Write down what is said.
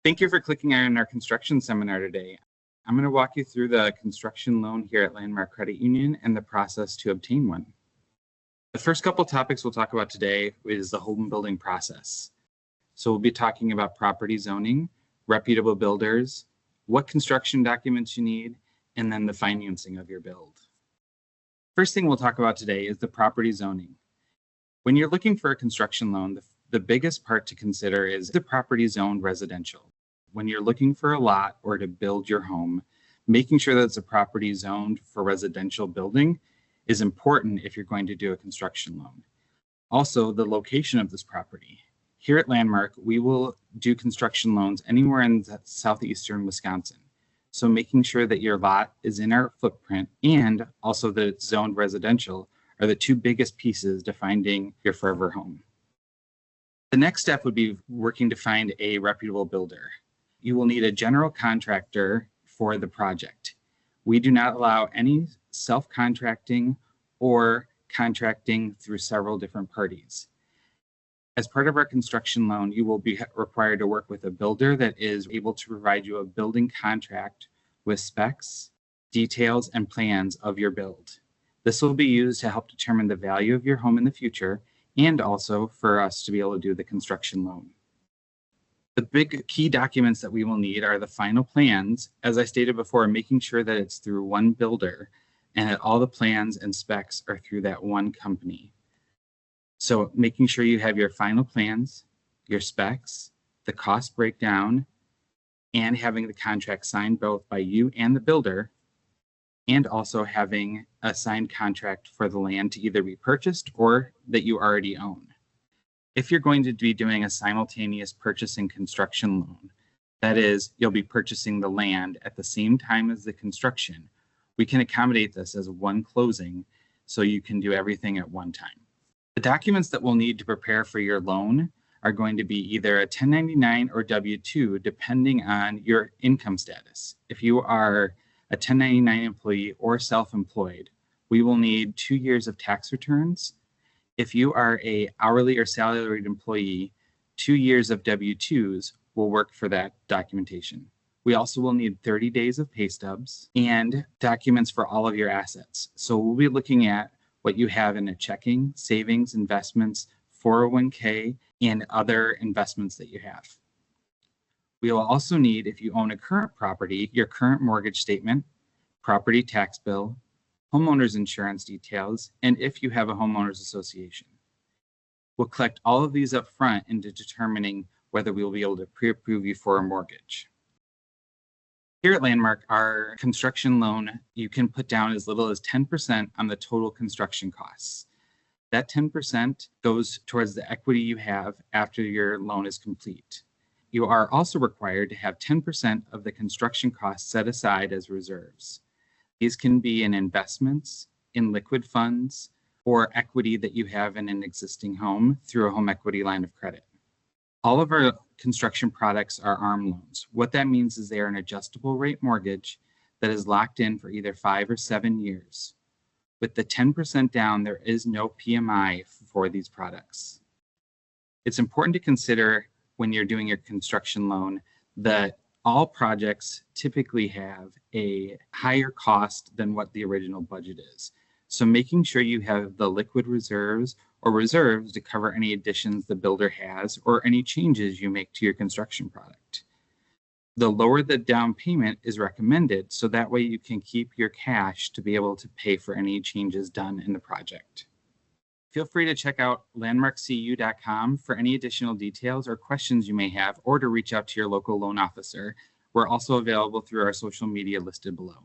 Thank you for clicking on our construction seminar today. I'm going to walk you through the construction loan here at Landmark Credit Union and the process to obtain one. The first couple topics we'll talk about today is the home building process. So we'll be talking about property zoning, reputable builders, what construction documents you need, and then the financing of your build. First thing we'll talk about today is the property zoning. When you're looking for a construction loan, the biggest part to consider is the property zoned residential. When you're looking for a lot or to build your home, making sure that it's a property zoned for residential building is important if you're going to do a construction loan. Also, the location of this property. Here at Landmark, we will do construction loans anywhere in southeastern Wisconsin. So making sure that your lot is in our footprint and also that it's zoned residential are the two biggest pieces to finding your forever home. The next step would be working to find a reputable builder. You will need a general contractor for the project. We do not allow any self-contracting or contracting through several different parties. As part of our construction loan, you will be required to work with a builder that is able to provide you a building contract with specs, details, and plans of your build. This will be used to help determine the value of your home in the future and also for us to be able to do the construction loan. The big key documents that we will need are the final plans, as I stated before, making sure that it's through one builder and that all the plans and specs are through that one company. So making sure you have your final plans, your specs, the cost breakdown, and having the contract signed both by you and the builder, and also having a signed contract for the land to either be purchased or that you already own. If you're going to be doing a simultaneous purchase and construction loan, that is, you'll be purchasing the land at the same time as the construction, we can accommodate this as one closing so you can do everything at one time. The documents that we'll need to prepare for your loan are going to be either a 1099 or W-2, depending on your income status. If you are a 1099 employee or self-employed, we will need 2 years of tax returns. If you are a hourly or salaried employee, 2 years of W-2s will work for that documentation. We also will need 30 days of pay stubs and documents for all of your assets. So we'll be looking at what you have in a checking, savings, investments, 401k, and other investments that you have. We will also need, if you own a current property, your current mortgage statement, property tax bill, homeowner's insurance details, and if you have a homeowners association. We'll collect all of these up front into determining whether we will be able to pre-approve you for a mortgage. Here at Landmark, our construction loan, you can put down as little as 10% on the total construction costs. That 10% goes towards the equity you have after your loan is complete. You are also required to have 10% of the construction costs set aside as reserves. These can be in investments, in liquid funds, or equity that you have in an existing home through a home equity line of credit. All of our construction products are ARM loans. What that means is they are an adjustable rate mortgage that is locked in for either 5 or 7 years. With the 10% down, there is no PMI for these products. It's important to consider when you're doing your construction loan that all projects typically have a higher cost than what the original budget is. So making sure you have the liquid reserves or reserves to cover any additions the builder has or any changes you make to your construction product. The lower the down payment is recommended, so that way you can keep your cash to be able to pay for any changes done in the project. Feel free to check out landmarkcu.com for any additional details or questions you may have, or to reach out to your local loan officer. We're also available through our social media listed below.